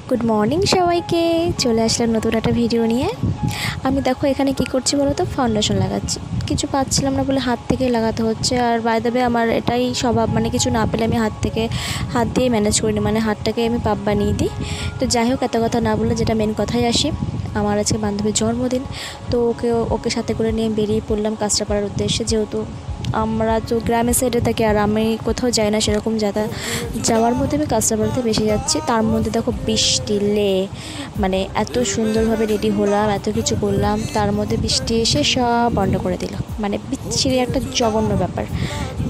Good morning সবাইকে। চলে আসলাম নতুন একটা ভিডিও নিয়ে। আমি দেখো এখানে কি করছি বলো তো, ফাউন্ডেশন লাগাচ্ছি। কিছু পাচ্ছিলাম না বলে হাত থেকে লাগাতে হচ্ছে। আর বাই দ্য ওয়ে আমার এটাই স্বভাব, মানে কিছু না পেলে আমি হাত দিয়ে ম্যানেজ করি, মানে হাতটাকে আমি পাপ বানিয়ে দিই। তো যাই হোক, এত কথা না বলে যেটা মেন কথায় আসি, আমার আজকে বান্ধবীর জন্মদিন। তো ওকে সাথে করে নিয়ে বেরিয়ে পড়লাম কাঁচরাপাড়ার উদ্দেশ্যে। যেহেতু আমরা তো গ্রামের সাইডে থাকি আর আমি কোথাও যাই না সেরকম যাওয়ার মধ্যে আমি কাঁচরাপাড়াতে বেশি যাচ্ছি। তার মধ্যে দেখো বৃষ্টি মানে এত সুন্দরভাবে রেডি হলাম, এত কিছু করলাম, তার মধ্যে বৃষ্টি এসে সব বন্ধ করে দিল। মানে বিচ্ছিরি একটা জঘন্য ব্যাপার।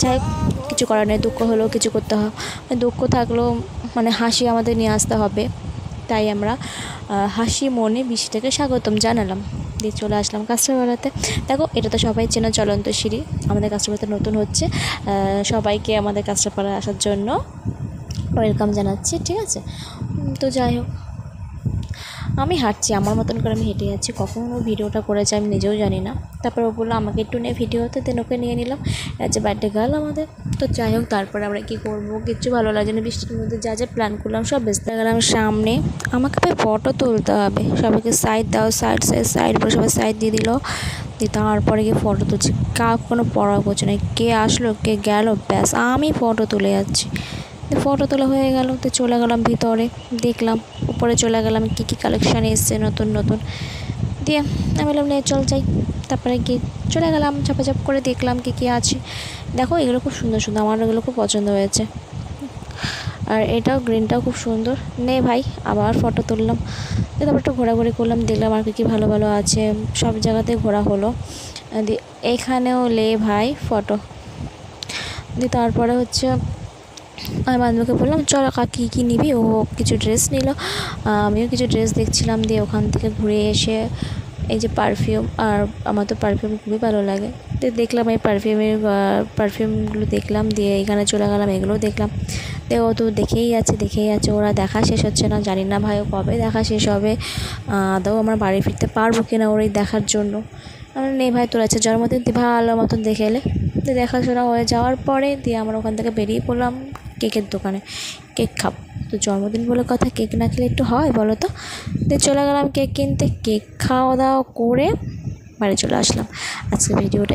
যাই হোক, কিছু করার নেই, দুঃখ হলেও কিছু করতে হয়। দুঃখ থাকলেও মানে হাসি আমাদের নিয়ে আসতে হবে। তাই আমরা হাসি মনে বৃষ্টিটাকে স্বাগতম জানালাম, দিয়ে চলে আসলাম কাঁচরাপাড়াতে। দেখো এটা তো সবাই চেনা চলন্ত সিঁড়ি, আমাদের কাঁচরাপাড়াতে নতুন হচ্ছে। সবাইকে আমাদের কাঁচরাপাড়ায় আসার জন্য ওয়েলকাম জানাচ্ছি, ঠিক আছে। তো যাই হোক, আমি হাঁটছি আমার মতন করে, আমি হেঁটে যাচ্ছি। কখন ও ভিডিওটা করেছে আমি নিজেও জানি না। তারপর ও বললো আমাকে একটু নিয়ে ভিডিওতে, দেন ওকে নিয়ে নিলাম। যে বার্থডে গার্ল আমাদের। তো যাই হোক, তারপরে আমরা কী করবো কিচ্ছু ভালো লাগে না, বৃষ্টির মধ্যে যা যা প্ল্যান করলাম সব ব্যস্ত গেলাম। সামনে আমাকে ফটো তুলতে হবে, সবাইকে সাইড দাও, সাইড বলে সবাই সাইড দিয়ে দিল। দিয়ে তারপরে গিয়ে ফটো তুলছি। কোনো পড়া করছে না, কে আসলো কে গেল, ব্যাস আমি ফটো তুলে যাচ্ছি। ফটো তোলা হয়ে গেল, তো চলে গেলাম ভিতরে, দেখলাম উপরে চলে গেলাম কী কী কালেকশান এসছে নতুন নতুন। দিয়ে আমি বললাম নিয়ে চল যাই। তারপরে গিয়ে চলে গেলাম, ঝাপাঝাপ করে দেখলাম কী কী আছে। দেখো এগুলো খুব সুন্দর সুন্দর, আমার এগুলো খুব পছন্দ হয়েছে। আর এটাও গ্রিনটাও খুব সুন্দর। নে ভাই, আবার ফটো তুললাম। তারপর একটু ঘোরাঘুরি করলাম, দেখলাম আর কী কী ভালো ভালো আছে। সব জায়গাতে ঘোরা হলো। দিয়ে এখানেও ভাই ফটো। দিয়ে তারপরে হচ্ছে আমার বান্ধবীকে বললাম চল কী কী নিবি। ও কিছু ড্রেস নিল, আমিও কিছু ড্রেস দেখছিলাম। দিয়ে ওখান থেকে ঘুরে এসে এই যে পারফিউম, আর আমার তো পারফিউম খুবই ভালো লাগে। তো দেখলাম এই পারফিউমগুলো দেখলাম। দিয়ে এখানে চলে গেলাম, এগুলোও দেখলাম। ও তো দেখেই আছে, ওরা দেখা শেষ হচ্ছে না। জানি না ভাই কবে দেখা শেষ হবে, আদৌ আমার বাড়ি ফিরতে পারবো কিনা ওর এই দেখার জন্য। আমি নেই ভাই, তোর আছে জন্মদিন, তুই ভালো মতন দেখে এলে। দিয়ে দেখাশোনা হয়ে যাওয়ার পরে দিয়ে আমরা ওখান থেকে বেরিয়ে পড়লাম কেকের দোকানে। কেক খাবো, তো জন্মদিন বলে কথা, কেক না খেলে একটু হয় বলো তো। দিয়ে চলে গেলাম কেক কিনতে। কেক খাওয়া দাওয়া করে বাড়ি চলে আসলাম। আজকের ভিডিওটা